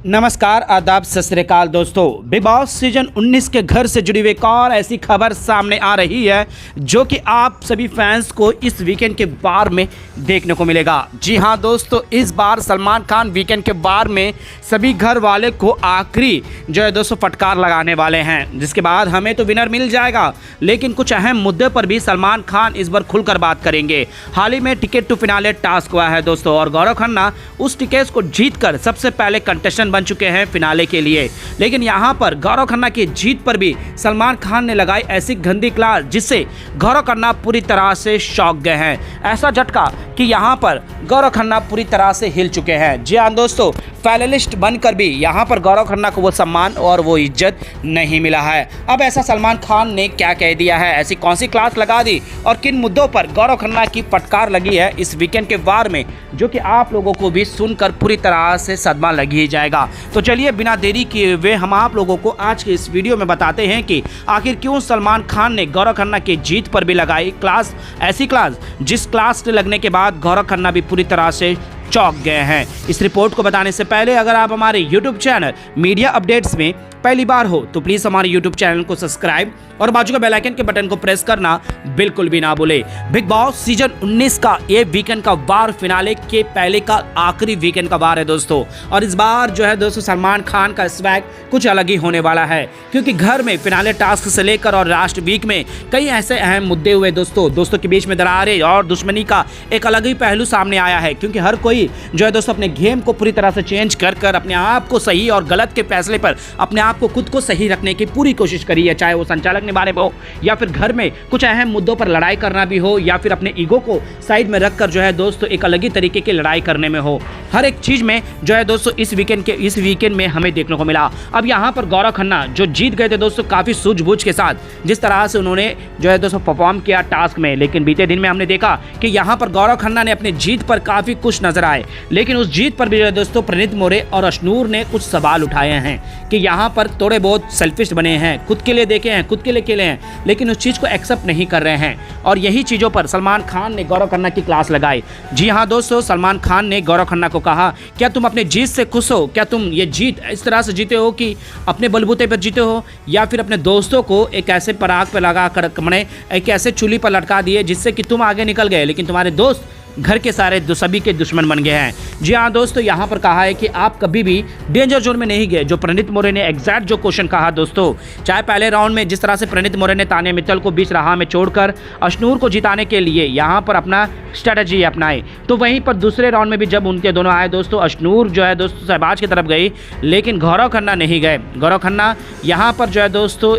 नमस्कार, आदाब, सत श्री अकाल दोस्तों। बिग बॉस सीजन 19 के घर से जुड़ी हुई एक और ऐसी खबर सामने आ रही है जो कि आप सभी फैंस को इस वीकेंड के बार में देखने को मिलेगा। जी हां दोस्तों, इस बार सलमान खान वीकेंड के बार में सभी घर वाले को आखिरी जो है दोस्तों फटकार लगाने वाले हैं, जिसके बाद हमें तो विनर मिल जाएगा, लेकिन कुछ अहम मुद्दे पर भी सलमान खान इस बार खुलकर बात करेंगे। हाल ही में टिकट टू फिनाले टास्क हुआ है दोस्तों, और गौरव खन्ना उस टिकट को जीतकर सबसे पहले कंटेस्टेंट बन चुके हैं फिनाले के लिए। लेकिन यहां पर गौरव खन्ना की जीत पर भी सलमान खान ने लगाई ऐसी गंदी क्लास जिससे गौरव खन्ना पूरी तरह से शॉक गए हैं। ऐसा झटका कि यहां पर गौरव खन्ना पूरी तरह से हिल चुके हैं। जी हां दोस्तों, फाइनलिस्ट बनकर भी यहां पर गौरव खन्ना को वो सम्मान और वो इज्जत नहीं मिला है। अब ऐसा सलमान खान ने क्या कह दिया है, ऐसी कौन सी क्लास लगा दी और किन मुद्दों पर गौरव खन्ना की फटकार लगी है इस वीकेंड के वार में, जो कि आप लोगों को भी सुनकर पूरी तरह से सदमा लगी ही जाएगा। तो चलिए बिना देरी किए हुए हम आप लोगों को आज के इस वीडियो में बताते हैं कि आखिर क्यों सलमान खान ने गौरव खन्ना की जीत पर भी लगाई क्लास, ऐसी क्लास जिस क्लास के लगने के बाद गौरव खन्ना भी पूरी तरह से चौंक गए हैं। इस रिपोर्ट को बताने से पहले अगर आप हमारे YouTube चैनल मीडिया अपडेट्स में पहली बार हो तो प्लीज़ हमारे YouTube चैनल को सब्सक्राइब और बाजू का बेल आइकन के बटन को प्रेस करना बिल्कुल भी ना भूले। बिग बॉस सीजन 19 का ये वीकेंड का वार फिनाले के पहले का आखिरी वीकेंड का वार है दोस्तों, और इस बार जो है दोस्तों सलमान खान का स्वैग कुछ अलग ही होने वाला है, क्योंकि घर में फिनाले टास्क से लेकर और लास्ट वीक में कई ऐसे अहम मुद्दे हुए दोस्तों के बीच में दरारें और दुश्मनी का एक अलग ही पहलू सामने आया है, क्योंकि हर कोई जो है दोस्तों अपने गेम को पूरी तरह से चेंज कर अपने आप को सही और गलत के फैसले पर अपने आप को खुद को सही रखने की पूरी कोशिश करी है, चाहे वो संचालक के बारे में हो या फिर घर में कुछ अहम मुद्दों पर लड़ाई करना भी हो या फिर अपने ईगो को साइड में रखकर जो है दोस्तों एक अलग ही तरीके की लड़ाई करने में हो। हर एक चीज में जो है दोस्तों इस वीकेंड में हमें देखने को मिला। अब यहाँ पर गौरव खन्ना जो जीत गए थे दोस्तों काफी सूझबूझ के साथ, जिस तरह से उन्होंने जो है दोस्तों परफॉर्म किया टास्क में, लेकिन बीते दिन में हमने देखा कि यहाँ पर गौरव खन्ना ने अपनी जीत पर काफी खुश नजर आए, लेकिन उस जीत पर भी जो है दोस्तों प्रणीत मोरे और अशनूर ने कुछ सवाल उठाए हैं कि यहाँ पर थोड़े बहुत सेल्फिश बने हैं, खुद के लिए देखे हैं, खुद के लिए खेले हैं, लेकिन उस चीज को एक्सेप्ट नहीं कर रहे हैं। और यही चीजों पर सलमान खान ने गौरव खन्ना की क्लास लगाई। जी हाँ दोस्तों, सलमान खान ने गौरव खन्ना को कहा, क्या तुम अपने जीत से खुश हो? क्या तुम ये जीत इस तरह से जीते हो कि अपने बलबूते पर जीते हो, या फिर अपने दोस्तों को एक ऐसे पराग पर लगा कर एक ऐसे चूल्ही पर लटका दिए जिससे कि तुम आगे निकल गए, लेकिन तुम्हारे दोस्त घर के सारे सभी के दुश्मन बन गए हैं। जी हाँ दोस्तों, यहाँ पर कहा है कि आप कभी भी डेंजर जोन में नहीं गए। जो प्रणीत मोरे ने एग्जैक्ट जो क्वेश्चन कहा दोस्तों, चाहे पहले राउंड में जिस तरह से प्रणीत मोरे ने तानिया मित्तल को बीच राह में छोड़कर अशनूर को जिताने के लिए यहाँ पर अपना स्ट्रेटजी अपनाई, तो वहीं पर दूसरे राउंड में भी जब उनके दोनों आए दोस्तों, अशनूर जो है दोस्तों शहबाज की तरफ गई, लेकिन गौरव खन्ना नहीं गए। गौरव खन्ना यहाँ पर जो है दोस्तों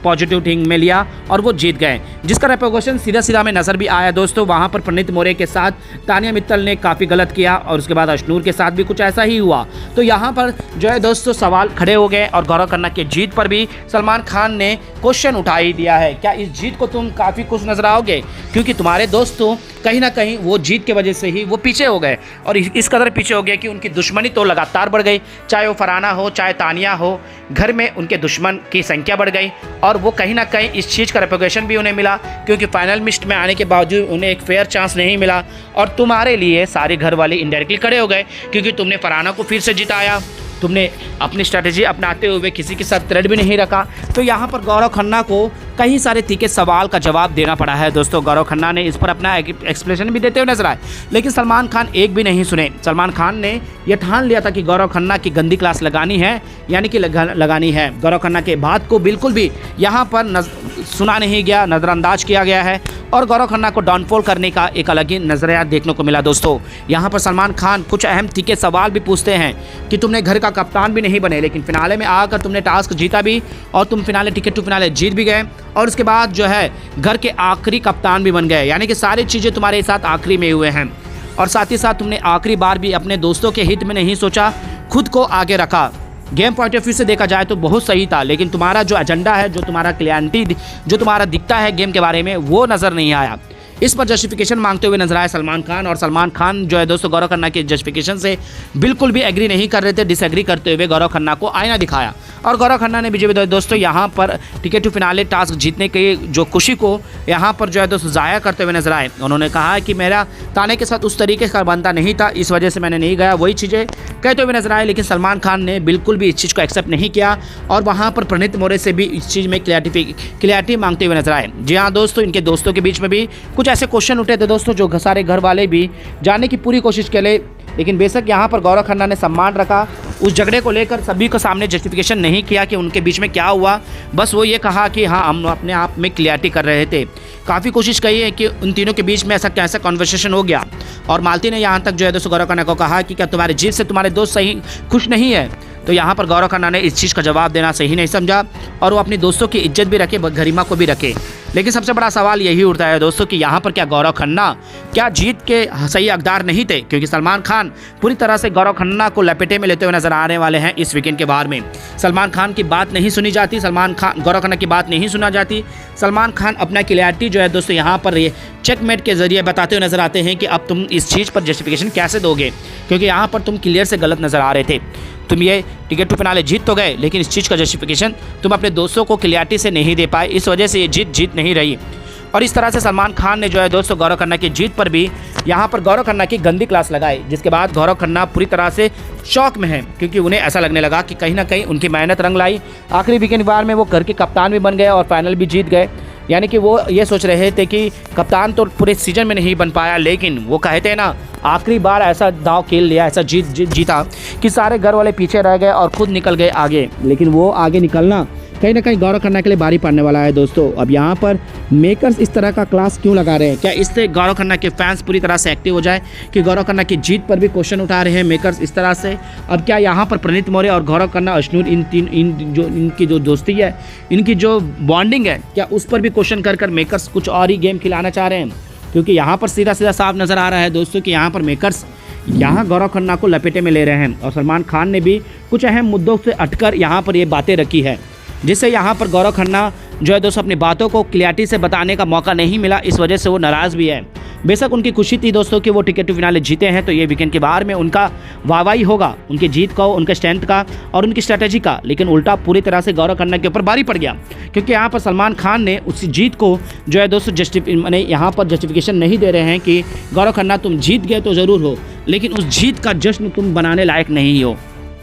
पॉजिटिव थिंग में लिया और वो जीत गए, जिसका रेपोगेशन सीधा में नजर भी आया दोस्तों। वहां पर प्रणीत मोरे के साथ तानिया मित्तल ने काफ़ी गलत किया और उसके बाद अशनूर के साथ भी कुछ ऐसा ही हुआ। तो यहाँ पर जो है दोस्तों सवाल खड़े हो गए और गौरव खन्ना की जीत पर भी सलमान खान ने क्वेश्चन उठा ही दिया है, क्या इस जीत को तुम काफ़ी खुश नजर आओगे? क्योंकि तुम्हारे दोस्तों कहीं ना कहीं वो जीत की वजह से ही वो पीछे हो गए, और इस कदर पीछे हो गए कि उनकी दुश्मनी तो लगातार बढ़ गई, चाहे वो फरहाना हो चाहे तानिया हो, घर में उनके दुश्मन की संख्या बढ़ गई, और वो कहीं ना कहीं इस चीज़ का रेपोगेशन भी उन्हें मिला, क्योंकि फाइनल लिस्ट में आने के बावजूद उन्हें एक फेयर चांस नहीं मिला। और तुम्हारे लिए सारे घर वाले इनडायरेक्टली खड़े हो गए, क्योंकि तुमने फरहाना को फिर से जिताया, तुमने अपनी स्ट्रैटेजी अपनाते हुए किसी के साथ थ्रेड भी नहीं रखा। तो यहाँ पर गौरव खन्ना को कई सारे तीखे सवाल का जवाब देना पड़ा है दोस्तों। गौरव खन्ना ने इस पर अपना एक्सप्लेनेशन भी देते हुए नजर आए, लेकिन सलमान खान एक भी नहीं सुने। सलमान खान ने यह ठान लिया था कि गौरव खन्ना की गंदी क्लास लगानी है, यानी कि लगानी है। गौरव खन्ना के बात को बिल्कुल भी यहाँ पर सुना नहीं गया, नज़रअंदाज किया गया है, और गौरव खन्ना को डाउनफॉल करने का एक अलग ही नजरिया देखने को मिला दोस्तों। यहाँ पर सलमान खान कुछ अहम तीखे सवाल भी पूछते हैं कि तुमने घर का कप्तान भी नहीं बने, लेकिन फिनाले में आकर तुमने टास्क जीता भी, और तुम फिनाले टिकट टू फिनाले जीत भी गए, और उसके बाद जो है घर के आखिरी कप्तान भी बन गए, यानी कि सारी चीज़ें तुम्हारे साथ आखिरी में हुए हैं। और साथ ही साथ तुमने आखिरी बार भी अपने दोस्तों के हित में नहीं सोचा, खुद को आगे रखा। गेम पॉइंट ऑफ व्यू से देखा जाए तो बहुत सही था, लेकिन तुम्हारा जो एजेंडा है, जो तुम्हारा क्लियरिटी जो तुम्हारा दिखता है गेम के बारे में, वो नज़र नहीं आया। इस पर जस्टिफिकेशन मांगते हुए नजर आए सलमान खान। और सलमान खान जो है दोस्तों गौरव खन्ना के जस्टिफिकेशन से बिल्कुल भी एग्री नहीं कर रहे थे। डिसएग्री करते हुए गौरव खन्ना को आईना दिखाया और गौरव खन्ना ने भी दोस्तों यहाँ पर टिकट टू फिनाले टास्क जीतने की जो खुशी को यहाँ पर जो है दोस्तों ज़ाया करते हुए नजर आए। उन्होंने कहा कि मेरा ताने के साथ उस तरीके का बनता नहीं था, इस वजह से मैंने नहीं गया, वही चीज़ें कहते हुए नजर आए। लेकिन सलमान खान ने बिल्कुल भी इस चीज़ को एक्सेप्ट नहीं किया और वहाँ पर प्रणीत मोरे से भी इस चीज़ में क्लियरिटी मांगते हुए नजर आए। जी हाँ दोस्तों, इनके दोस्तों के बीच में भी कुछ ऐसे क्वेश्चन उठे थे दोस्तों जो सारे घर वाले भी जानने की पूरी कोशिश के लिए, लेकिन बेशक यहाँ पर गौरव खन्ना ने सम्मान रखा। उस झगड़े को लेकर सभी को सामने जस्टिफिकेशन नहीं किया कि उनके बीच में क्या हुआ, बस वो ये कहा कि हाँ हम अपने आप में क्लियरिटी कर रहे थे। काफ़ी कोशिश की है कि उन तीनों के बीच में ऐसा कैसा कॉन्वर्सेशन हो गया। और मालती ने यहाँ तक जो है दोस्तों गौरव खन्ना को कहा कि क्या तुम्हारी जीत से तुम्हारे दोस्त सही खुश नहीं है। तो यहाँ पर गौरव खन्ना ने इस चीज़ का जवाब देना सही नहीं समझा और वो अपनी दोस्तों की इज्जत भी रखे, गरिमा को भी रखे। लेकिन सबसे बड़ा सवाल यही उठता है दोस्तों कि यहाँ पर क्या गौरव खन्ना क्या जीत के सही हकदार नहीं थे, क्योंकि सलमान खान पूरी तरह से गौरव खन्ना को लपेटे में लेते हुए नजर आने वाले हैं इस वीकेंड के बार में। सलमान खान की बात नहीं सुनी जाती, गौरव खन्ना की बात नहीं सुना जाती। सलमान खान अपना क्लियरिटी जो है दोस्तों यहाँ पर ये चेकमेट के जरिए बताते हुए नजर आते हैं कि अब तुम इस चीज़ पर जस्टिफिकेशन कैसे दोगे, क्योंकि यहाँ पर तुम क्लियर से गलत नजर आ रहे थे। तुम ये टिकट टू फिनाले जीत तो गए, लेकिन इस चीज़ का जस्टिफिकेशन तुम अपने दोस्तों को क्लियरिटी से नहीं दे पाए, इस वजह से ये जीत नहीं रही। और इस तरह से सलमान खान ने जो है दोस्तों गौरव खन्ना की जीत पर भी यहाँ पर गौरव खन्ना की गंदी क्लास लगाई, जिसके बाद गौरव खन्ना पूरी तरह से शॉक में है, क्योंकि उन्हें ऐसा लगने लगा कि कहीं ना कहीं उनकी मेहनत रंग लाई। आखिरी वीकेंड बार में वो घर के कप्तान भी बन गए और फाइनल भी जीत गए। यानी कि वो ये सोच रहे थे कि कप्तान तो पूरे सीजन में नहीं बन पाया, लेकिन वो कहते हैं ना आखिरी बार ऐसा दांव खेल लिया, ऐसा जीता कि सारे घर वाले पीछे रह गए और खुद निकल गए आगे। लेकिन वो आगे निकलना कहीं ना कहीं गौरव खन्ना के लिए भारी पड़ने वाला है दोस्तों। अब यहाँ पर मेकर्स इस तरह का क्लास क्यों लगा रहे हैं? क्या इससे गौरव खन्ना के फैंस पूरी तरह से एक्टिव हो जाए कि गौरव खन्ना की जीत पर भी क्वेश्चन उठा रहे हैं मेकर्स इस तरह से? अब क्या यहाँ पर प्रणीत मोरे और गौरव खन्ना, अश्नूर, इनकी जो दोस्ती है, इनकी जो बॉन्डिंग है, क्या उस पर भी क्वेश्चन कर मेकर्स कुछ और ही गेम खिलाना चाह रहे हैं? क्योंकि यहाँ पर सीधा साफ नज़र आ रहा है दोस्तों कि यहाँ पर मेकर्स यहाँ गौरव खन्ना को लपेटे में ले रहे हैं। और सलमान खान ने भी कुछ अहम मुद्दों से हटकर यहाँ पर ये बातें रखी है, जिससे यहाँ पर गौरव खन्ना जो है दोस्तों अपनी बातों को क्लियरिटी से बताने का मौका नहीं मिला, इस वजह से वो नाराज़ भी है। बेशक उनकी खुशी थी दोस्तों कि वो टिकट टू फिनाले जीते हैं, तो ये वीकेंड के बाहर में उनका वाहवाही होगा उनकी जीत का, उनके स्ट्रेंथ का और उनकी स्ट्रैटेजी का। लेकिन उल्टा पूरी तरह से गौरव खन्ना के ऊपर भारी पड़ गया, क्योंकि यहाँ पर सलमान खान ने उस जीत को जो है दोस्तों यहाँ पर जस्टिफिकेशन नहीं दे रहे हैं कि गौरव खन्ना तुम जीत गए तो ज़रूर हो, लेकिन उस जीत का जश्न तुम बनाने लायक नहीं हो,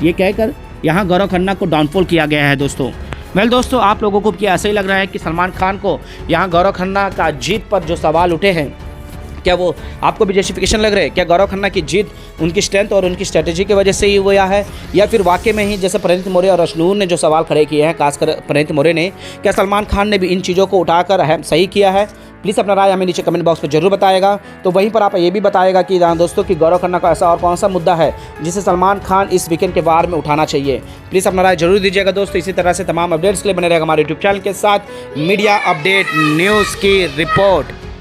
ये कहकर यहाँ गौरव खन्ना को डाउनफॉल किया गया है दोस्तों। दोस्तों, आप लोगों को क्या ऐसा ही लग रहा है कि सलमान खान को यहाँ गौरव खन्ना का जीत पर जो सवाल उठे हैं, क्या वो आपको भी जस्टिफिकेशन लग रहे हैं? क्या गौरव खन्ना की जीत उनकी स्ट्रेंथ और उनकी स्ट्रेटेजी की वजह से ही हुआ है, या फिर वाकई में ही जैसे प्रणीत मोरे और अश्नूर ने जो सवाल खड़े किए हैं, खासकर प्रणीत मोरे ने, क्या सलमान खान ने भी इन चीज़ों को उठाकर सही किया है? प्लीज़ अपना राय हमें नीचे कमेंट बॉक्स में जरूर बताएगा। तो वहीं पर आप ये भी बताएगा कि दोस्तों कि गौरव खन्ना का ऐसा और कौन सा मुद्दा है जिसे सलमान खान इस वीकेंड के बार में उठाना चाहिए। प्लीज़ अपना राय जरूर दीजिएगा दोस्तों। इसी तरह से तमाम अपडेट्स के लिए बने रहेगा हमारे यूट्यूब चैनल के साथ। मीडिया अपडेट न्यूज़ की रिपोर्ट।